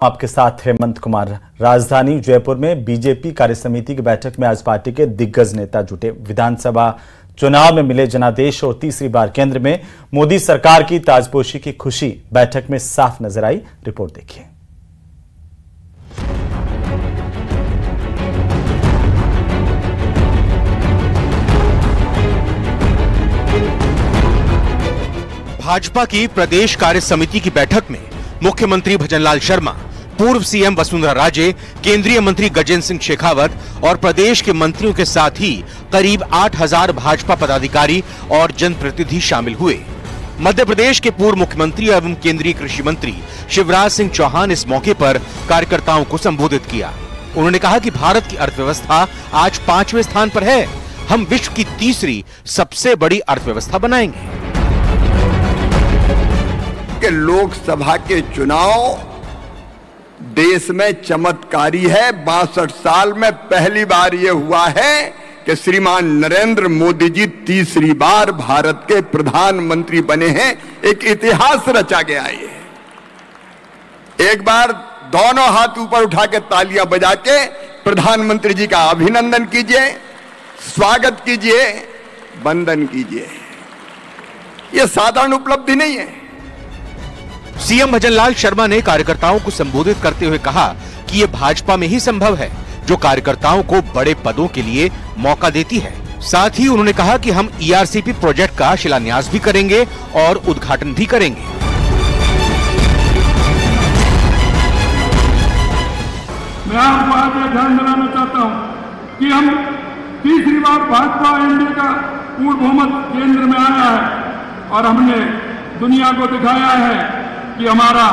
आपके साथ हेमंत कुमार। राजधानी जयपुर में बीजेपी कार्यसमिति की बैठक में आज पार्टी के दिग्गज नेता जुटे। विधानसभा चुनाव में मिले जनादेश और तीसरी बार केंद्र में मोदी सरकार की ताजपोशी की खुशी बैठक में साफ नजर आई। रिपोर्ट देखिए। भाजपा की प्रदेश कार्य समिति की बैठक में मुख्यमंत्री भजनलाल शर्मा, पूर्व सीएम वसुंधरा राजे, केंद्रीय मंत्री गजेंद्र सिंह शेखावत और प्रदेश के मंत्रियों के साथ ही करीब 8000 भाजपा पदाधिकारी और जनप्रतिनिधि शामिल हुए। मध्य प्रदेश के पूर्व मुख्यमंत्री एवं केंद्रीय कृषि मंत्री शिवराज सिंह चौहान इस मौके पर कार्यकर्ताओं को संबोधित किया। उन्होंने कहा कि भारत की अर्थव्यवस्था आज 5वें स्थान पर है। हम विश्व की तीसरी सबसे बड़ी अर्थव्यवस्था बनाएंगे। कि लोकसभा के चुनाव देश में चमत्कारी है। 62 साल में पहली बार यह हुआ है कि श्रीमान नरेंद्र मोदी जी तीसरी बार भारत के प्रधानमंत्री बने हैं। एक इतिहास रचा गया है। एक बार दोनों हाथ ऊपर उठा के तालियां बजा के प्रधानमंत्री जी का अभिनंदन कीजिए, स्वागत कीजिए, वंदन कीजिए। यह साधारण उपलब्धि नहीं है। सीएम भजनलाल शर्मा ने कार्यकर्ताओं को संबोधित करते हुए कहा कि यह भाजपा में ही संभव है जो कार्यकर्ताओं को बड़े पदों के लिए मौका देती है। साथ ही उन्होंने कहा कि हम ईआरसीपी प्रोजेक्ट का शिलान्यास भी करेंगे और उद्घाटन भी करेंगे। मैं आपको आज यह ध्यान दिलाना चाहता हूं कि हम तीसरी बार भाजपा एनडीए का पूर्ण बहुमत केंद्र में आया है और हमने दुनिया को दिखाया है कि हमारा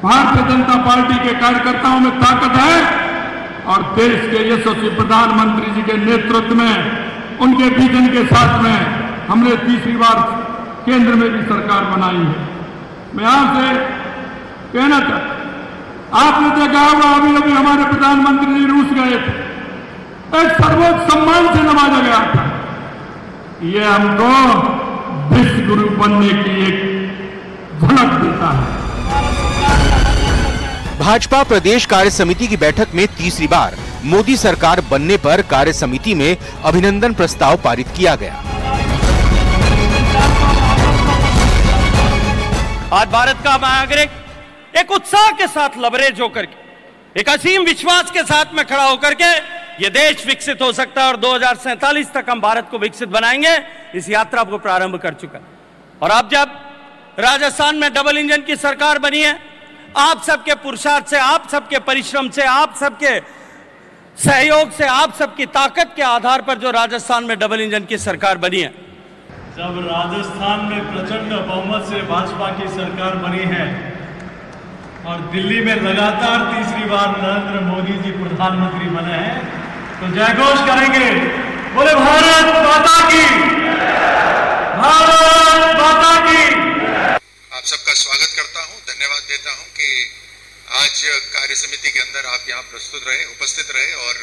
भारतीय जनता पार्टी के कार्यकर्ताओं में ताकत है और देश के यशस्वी प्रधानमंत्री जी के नेतृत्व में, उनके विजन के साथ में हमने तीसरी बार केंद्र में भी सरकार बनाई है। मैं आपसे कहना चाहता, आपने देखा होगा अभी हमारे प्रधानमंत्री जी रूस गए थे, एक सर्वोच्च सम्मान से नवाजा गया था। यह हमको विश्व गुरु बनने की एक झलक देता है। भाजपा प्रदेश कार्य समिति की बैठक में तीसरी बार मोदी सरकार बनने पर कार्य समिति में अभिनंदन प्रस्ताव पारित किया गया। आज भारत का नागरिक एक उत्साह के साथ लबरेज होकर के, एक असीम विश्वास के साथ में खड़ा होकर के ये देश विकसित हो सकता है और 2047 तक हम भारत को विकसित बनाएंगे, इस यात्रा को प्रारंभ कर चुका है। और अब जब राजस्थान में डबल इंजन की सरकार बनी है, आप सबके पुरुषार्थ से, आप सबके परिश्रम से, आप सबके सहयोग से, आप सबकी ताकत के आधार पर जो राजस्थान में डबल इंजन की सरकार बनी है। जब राजस्थान में प्रचंड बहुमत से भाजपा की सरकार बनी है और दिल्ली में लगातार तीसरी बार नरेंद्र मोदी जी प्रधानमंत्री बने हैं, तो जयघोष करेंगे, बोले भारत माता की, भारत माता की। आप सबका स्वागत करता हूं, धन्यवाद देता हूं कि आज कार्य समिति के अंदर आप यहां उपस्थित रहे और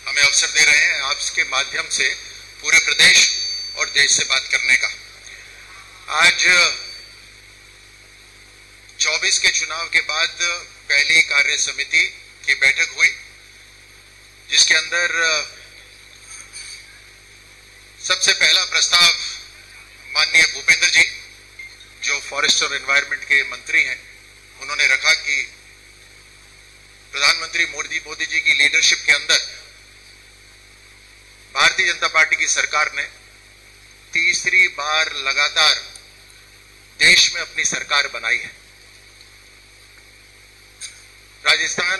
हमें अवसर दे रहे हैं आपके माध्यम से पूरे प्रदेश और देश से बात करने का। आज 24 के चुनाव के बाद पहली कार्य समिति की बैठक हुई, जिसके अंदर सबसे पहला प्रस्ताव माननीय भूपेंद्र जी, जो फॉरेस्ट और एनवायरनमेंट के मंत्री हैं, उन्होंने रखा कि प्रधानमंत्री मोदी जी की लीडरशिप के अंदर भारतीय जनता पार्टी की सरकार ने तीसरी बार लगातार देश में अपनी सरकार बनाई है। राजस्थान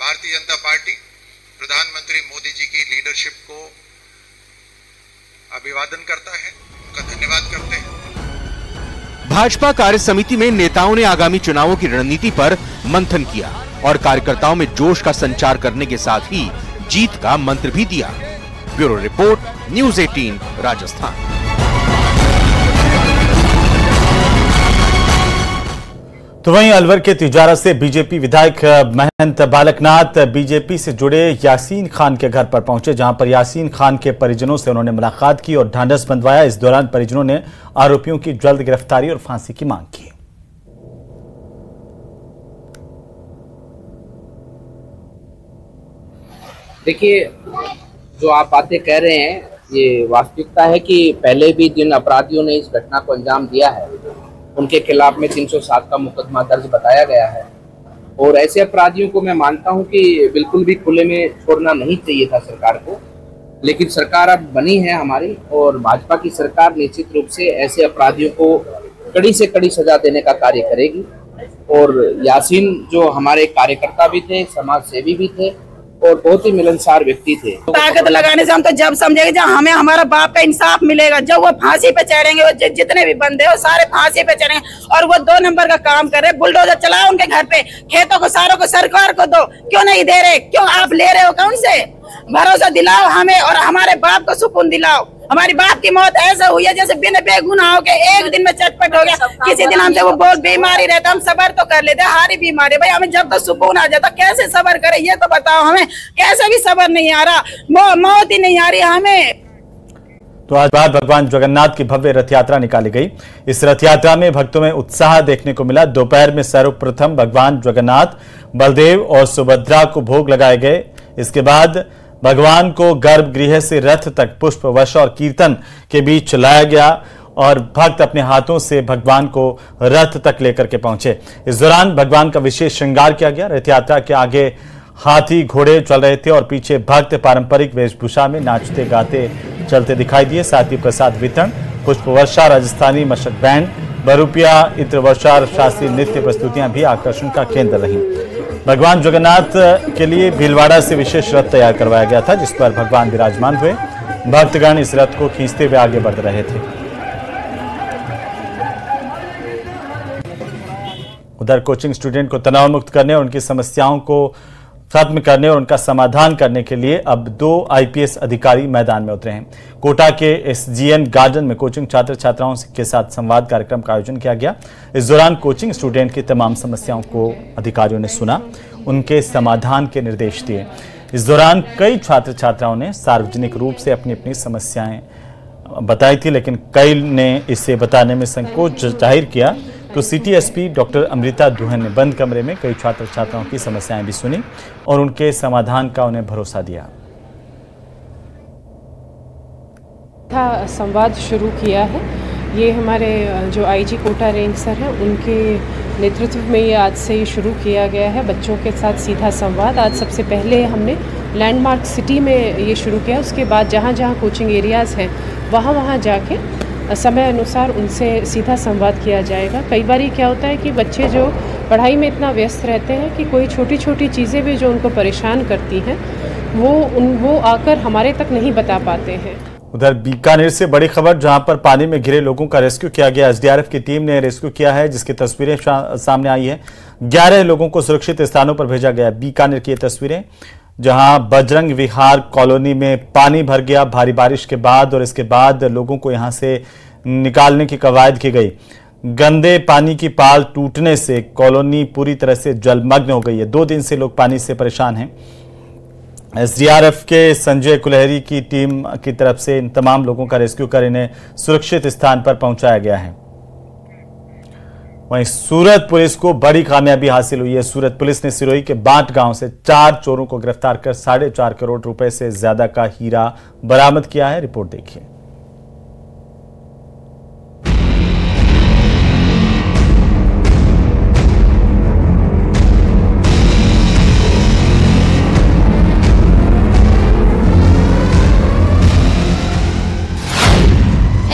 भारतीय जनता पार्टी प्रधानमंत्री मोदी जी की लीडरशिप को अभिवादन करता है, उनका धन्यवाद करते हैं। भाजपा कार्य समिति में नेताओं ने आगामी चुनावों की रणनीति पर मंथन किया और कार्यकर्ताओं में जोश का संचार करने के साथ ही जीत का मंत्र भी दिया। Bureau report, news 18 Rajasthan. तो वहीं अलवर के तिजारा से बीजेपी विधायक महंत बालकनाथ बीजेपी से जुड़े यासीन खान के घर पर पहुंचे, जहां पर यासीन खान के परिजनों से उन्होंने मुलाकात की और ढांढस बंधवाया। इस दौरान परिजनों ने आरोपियों की जल्द गिरफ्तारी और फांसी की मांग की। देखिए, जो आप बातें कह रहे हैं ये वास्तविकता है कि पहले भी जिन अपराधियों ने इस घटना को अंजाम दिया है उनके खिलाफ में 307 का मुकदमा दर्ज बताया गया है। और ऐसे अपराधियों को मैं मानता हूं कि बिल्कुल भी खुले में छोड़ना नहीं चाहिए था सरकार को, लेकिन सरकार अब बनी है हमारी और भाजपा की सरकार निश्चित रूप से ऐसे अपराधियों को कड़ी से कड़ी सजा देने का कार्य करेगी। और यासीन जो हमारे कार्यकर्ता भी थे, समाज सेवी भी थे और बहुत ही मिलनसार व्यक्ति थे। ताकत लगाने से हम तो जब समझेंगे जब हमें हमारा बाप का इंसाफ मिलेगा, जब वो फांसी पे चढ़ेंगे, वो जितने भी बंदे हो सारे फांसी पे चढ़ेंगे। और वो 2 नंबर का काम कर रहे, बुलडोजर चलाओ उनके घर पे, खेतों को सारों को सरकार को दो, क्यों नहीं दे रहे? क्यों आप ले रहे हो? कौन से? भरोसा दिलाओ हमें और हमारे बाप को सुकून दिलाओ। हमारी बाप की मौत ऐसा हुई है जैसे बिना बेगुनाह हो के एक दिन में चटपट हो गया। किसी दिन हमसे वो बहुत बीमारी रहता, हम सबर तो कर लेते, हारी बीमारी भाई हमें जब तो सुकून आ जाता कैसे सबर करे ये तो बताओ हमें। कैसे भी सबर नहीं आ रहा, मौत ही नहीं आ रही हमें। तो आज बाद भगवान जगन्नाथ की भव्य रथ यात्रा निकाली गई। इस रथ यात्रा में भक्तों में उत्साह देखने को मिला। दोपहर में सर्वप्रथम भगवान जगन्नाथ, बलदेव और सुभद्रा को भोग लगाए गए। इसके बाद भगवान को गर्भगृह से रथ तक पुष्प वर्षा और कीर्तन के बीच लाया गया और भक्त अपने हाथों से भगवान को रथ तक लेकर के पहुंचे। इस दौरान भगवान का विशेष श्रृंगार किया गया। रथ यात्रा के आगे हाथी घोड़े चल रहे थे और पीछे भक्त पारंपरिक वेशभूषा में नाचते गाते चलते दिखाई दिए। साथ ही प्रसाद वितरण, पुष्प वर्षा, राजस्थानी मशक बैंड, बरूपिया, इत्र वर्षा और शास्त्रीय नृत्य प्रस्तुतियां भी आकर्षण का केंद्र रहीं। भगवान जगन्नाथ के लिए भीलवाड़ा से विशेष रथ तैयार करवाया गया था जिस पर भगवान विराजमान हुए। भक्तगण इस रथ को खींचते हुए आगे बढ़ रहे थे। उधर कोचिंग स्टूडेंट को तनाव मुक्त करने और उनकी समस्याओं को खत्म करने और उनका समाधान करने के लिए अब 2 IPS अधिकारी मैदान में उतरे हैं। कोटा के SGN गार्डन में कोचिंग छात्र छात्राओं के साथ संवाद कार्यक्रम का आयोजन किया गया। इस दौरान कोचिंग स्टूडेंट की तमाम समस्याओं को अधिकारियों ने सुना, उनके समाधान के निर्देश दिए। इस दौरान कई छात्र छात्राओं ने सार्वजनिक रूप से अपनी अपनी समस्याएं बताई थी, लेकिन कई ने इसे बताने में संकोच जाहिर किया। तो city SP doctor Amrita Duhan ने बंद कमरे में कई छात्र छात्राओं की समस्याएं भी सुनी और उनके समाधान का उन्हें भरोसा दिया। संवाद शुरू किया है, ये हमारे जो IG कोटा रेंज सर हैं उनके नेतृत्व में ये आज से ही शुरू किया गया है। बच्चों के साथ सीधा संवाद आज सबसे पहले हमने लैंडमार्क सिटी में ये शुरू किया। उसके बाद जहाँ जहाँ कोचिंग एरियाज़ हैं वहाँ जाके समय अनुसार उनसे सीधा संवाद किया जाएगा। कई बार क्या होता है कि बच्चे जो पढ़ाई में इतना व्यस्त रहते हैं कि कोई छोटी छोटी चीज़ें भी जो उनको परेशान करती हैं वो आकर हमारे तक नहीं बता पाते हैं। उधर बीकानेर से बड़ी खबर, जहां पर पानी में घिरे लोगों का रेस्क्यू किया गया। SDRF की टीम ने रेस्क्यू किया है जिसकी तस्वीरें सामने आई है। 11 लोगों को सुरक्षित स्थानों पर भेजा गया। बीकानेर की ये तस्वीरें जहां बजरंग विहार कॉलोनी में पानी भर गया भारी बारिश के बाद और इसके बाद लोगों को यहां से निकालने की कवायद की गई। गंदे पानी की पाल टूटने से कॉलोनी पूरी तरह से जलमग्न हो गई है। 2 दिन से लोग पानी से परेशान हैं। SDRF के संजय कुलहरी की टीम की तरफ से इन तमाम लोगों का रेस्क्यू कर इन्हें सुरक्षित स्थान पर पहुंचाया गया है। वहीं सूरत पुलिस को बड़ी कामयाबी हासिल हुई है। सूरत पुलिस ने सिरोही के बाट गांव से 4 चोरों को गिरफ्तार कर 4.5 करोड़ रुपए से ज्यादा का हीरा बरामद किया है। रिपोर्ट देखिए।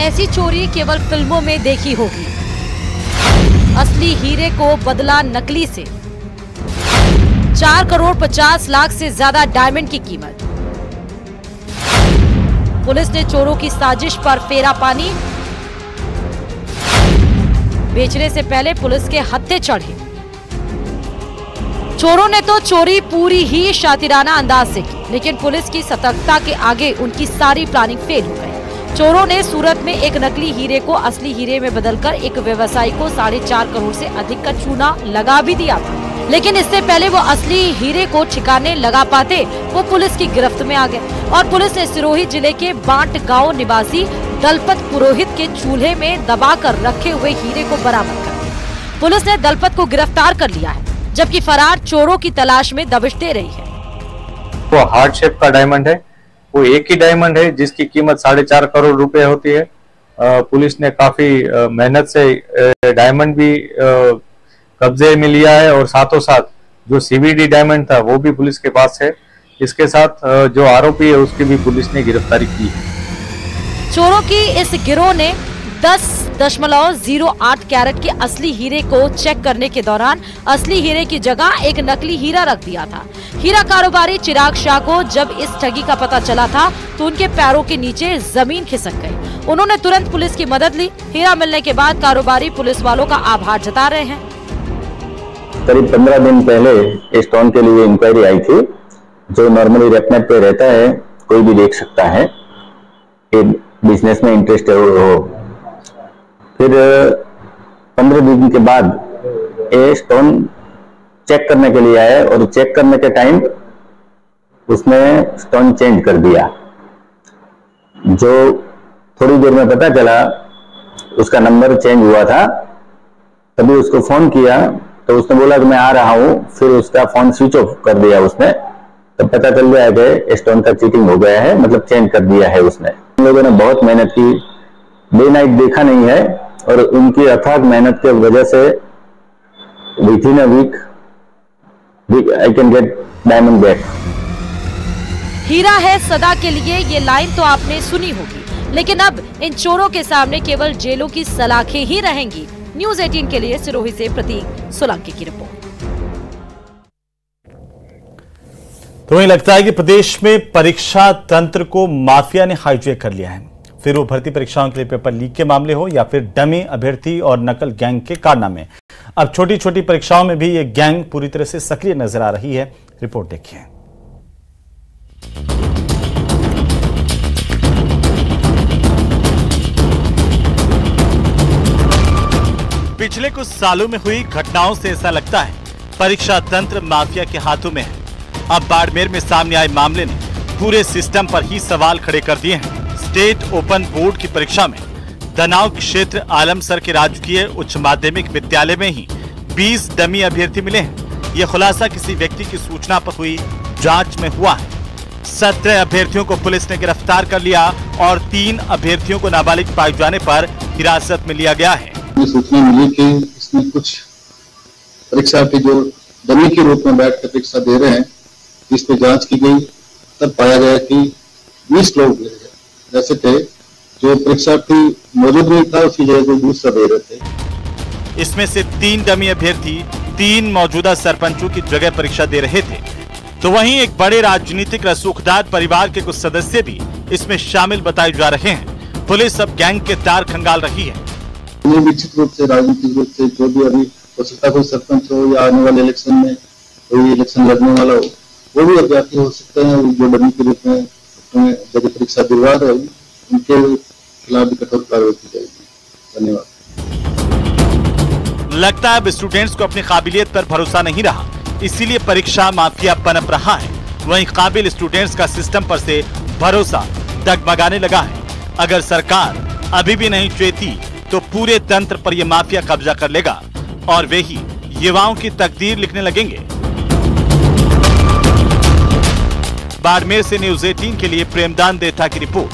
ऐसी चोरी केवल फिल्मों में देखी होगी। असली हीरे को बदला नकली से। 4 करोड़ 50 लाख से ज्यादा डायमंड की कीमत। पुलिस ने चोरों की साजिश पर फेरा पानी। बेचने से पहले पुलिस के हत्थे चढ़े। चोरों ने तो चोरी पूरी ही शातिराना अंदाज से की, लेकिन पुलिस की सतर्कता के आगे उनकी सारी प्लानिंग फेल हो गई। चोरों ने सूरत में एक नकली हीरे को असली हीरे में बदलकर एक व्यवसायी को 4.5 करोड़ से अधिक का चूना लगा भी दिया था, लेकिन इससे पहले वो असली हीरे को ठिकाने लगा पाते वो पुलिस की गिरफ्त में आ गए और पुलिस ने सिरोही जिले के बाट गांव निवासी दलपत पुरोहित के चूल्हे में दबाकर रखे हुए हीरे को बरामद कर दिया। पुलिस ने दलपत को गिरफ्तार कर लिया है, जबकि फरार चोरों की तलाश में दबिश दे रही है। वो हार्ट शेप का डायमंड है, वो एक ही डायमंड है जिसकी कीमत 4.5 करोड़ रुपए होती है। पुलिस ने काफी मेहनत से डायमंड भी कब्जे में लिया है और साथों साथ जो CVD डायमंड था वो भी पुलिस के पास है। इसके साथ जो आरोपी है उसकी भी पुलिस ने गिरफ्तारी की है। चोरों की इस गिरोह ने 10.08 कैरेट के असली हीरे को चेक करने के दौरान असली हीरे की जगह एक नकली हीरा रख दिया था। हीरा कारोबारी चिराग शाह को जब इस ठगी का पता चला था तो उनके पैरों के नीचे जमीन खिसक गई। उन्होंने तुरंत पुलिस की मदद ली। हीरा मिलने के बाद कारोबारी पुलिस वालों का आभार जता रहे हैं। करीब 15 दिन पहले स्टोन के लिए इंक्वायरी आई थी, जो नॉर्मली रेपनेट पे रहता है, कोई भी देख सकता है कि बिजनेस में इंटरेस्ट हो। फिर 15 दिन के बाद ये स्टोन चेक करने के लिए आया और चेक करने के टाइम उसने स्टोन चेंज कर दिया। जो थोड़ी देर में पता चला उसका नंबर चेंज हुआ था, तभी उसको फोन किया तो उसने बोला कि मैं आ रहा हूं। फिर उसका फोन स्विच ऑफ कर दिया उसने, तब पता चल गया कि स्टोन का चीटिंग हो गया है, मतलब चेंज कर दिया है उसने। हम लोगों ने बहुत मेहनत की, डे नाइट देखा नहीं है, और उनकी अथाक मेहनत के वजह से within a week I can get diamond back. हीरा है सदा के लिए, ये लाइन तो आपने सुनी होगी, लेकिन अब इन चोरों के सामने केवल जेलों की सलाखें ही रहेंगी। न्यूज़ 18 के लिए सिरोही से प्रतीक सोलंकी की रिपोर्ट। तो वहीं लगता है कि प्रदेश में परीक्षा तंत्र को माफिया ने हाईजैक कर लिया है। फिर वो भर्ती परीक्षाओं के लिए पेपर लीक के मामले हो या फिर डमी अभ्यर्थी और नकल गैंग के कारनामे, अब छोटी छोटी परीक्षाओं में भी ये गैंग पूरी तरह से सक्रिय नजर आ रही है। रिपोर्ट देखिए। पिछले कुछ सालों में हुई घटनाओं से ऐसा लगता है परीक्षा तंत्र माफिया के हाथों में है। अब बाड़मेर में सामने आए मामले ने पूरे सिस्टम पर ही सवाल खड़े कर दिए हैं। स्टेट ओपन बोर्ड की परीक्षा में दनाव क्षेत्र आलमसर के राजकीय उच्च माध्यमिक विद्यालय में ही 20 डमी अभ्यर्थी मिले हैं। ये खुलासा किसी व्यक्ति की सूचना पर हुई जांच में हुआ है। 17 अभ्यर्थियों को पुलिस ने गिरफ्तार कर लिया और 3 अभ्यर्थियों को नाबालिग पाए जाने पर हिरासत में लिया गया है। सूचना मिली कि इसमें कुछ परीक्षार्थी जो डमी के रूप में बैठकर परीक्षा दे रहे हैं, इस पे जांच की गई, तब पाया गया कि 20 लोग ऐसे थे जो परीक्षार्थी मौजूद नहीं था, उसकी जगह कोई दूसरा दे रहे थे। इसमें से 3 डमी अभ्यर्थी 3 मौजूदा सरपंचों की जगह परीक्षा दे रहे थे। तो वहीं एक बड़े राजनीतिक रसूखदार परिवार के कुछ सदस्य भी इसमें शामिल बताए जा रहे हैं। पुलिस अब गैंग के तार खंगाल रही है। निश्चित रूप से राजनीतिक रूप से जो भी अभी हो सकता है, कोई सरपंच हो या आने वाले इलेक्शन में कोई इलेक्शन लड़ने वाला हो, वो भी अभ्यर्थी हो सकते हैं जो डमी के रूप में जगह परीक्षा दिलवा रहे हैं, उनके खिलाफ भी कठोर कार्रवाई की जाएगी। धन्यवाद। लगता है अब स्टूडेंट्स को अपनी काबिलियत पर भरोसा नहीं रहा, इसीलिए परीक्षा माफिया पनप रहा है। वहीं काबिल स्टूडेंट्स का सिस्टम पर से भरोसा डगमगाने लगा है। अगर सरकार अभी भी नहीं चेती तो पूरे तंत्र पर यह माफिया कब्जा कर लेगा और वे ही युवाओं की तकदीर लिखने लगेंगे। बाड़मेर से न्यूज़ 18 के लिए प्रेमदान देथा की रिपोर्ट।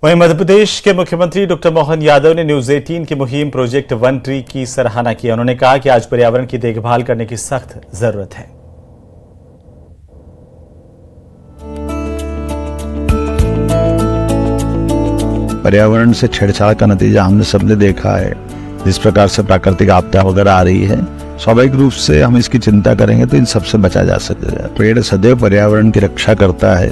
वहीं मध्य प्रदेश के मुख्यमंत्री डॉक्टर मोहन यादव ने न्यूज़ 18 की मुहिम प्रोजेक्ट वन ट्री की सराहना की। उन्होंने कहा कि आज पर्यावरण की देखभाल करने की सख्त जरूरत है। पर्यावरण से छेड़छाड़ का नतीजा हमने सबने देखा है। जिस प्रकार से प्राकृतिक आपदा वगैरह आ रही है, स्वाभाविक रूप से हम इसकी चिंता करेंगे तो इन सबसे बचा जा सकेगा। पेड़ सदैव पर्यावरण की रक्षा करता है।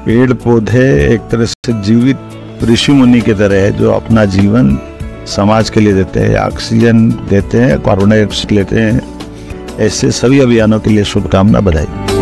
पेड़ पौधे एक तरह से जीवित ऋषि मुनि की तरह है, जो अपना जीवन समाज के लिए देते हैं, ऑक्सीजन देते हैं, कार्बन डाइऑक्साइड लेते हैं। ऐसे सभी अभियानों के लिए शुभकामना, बधाई।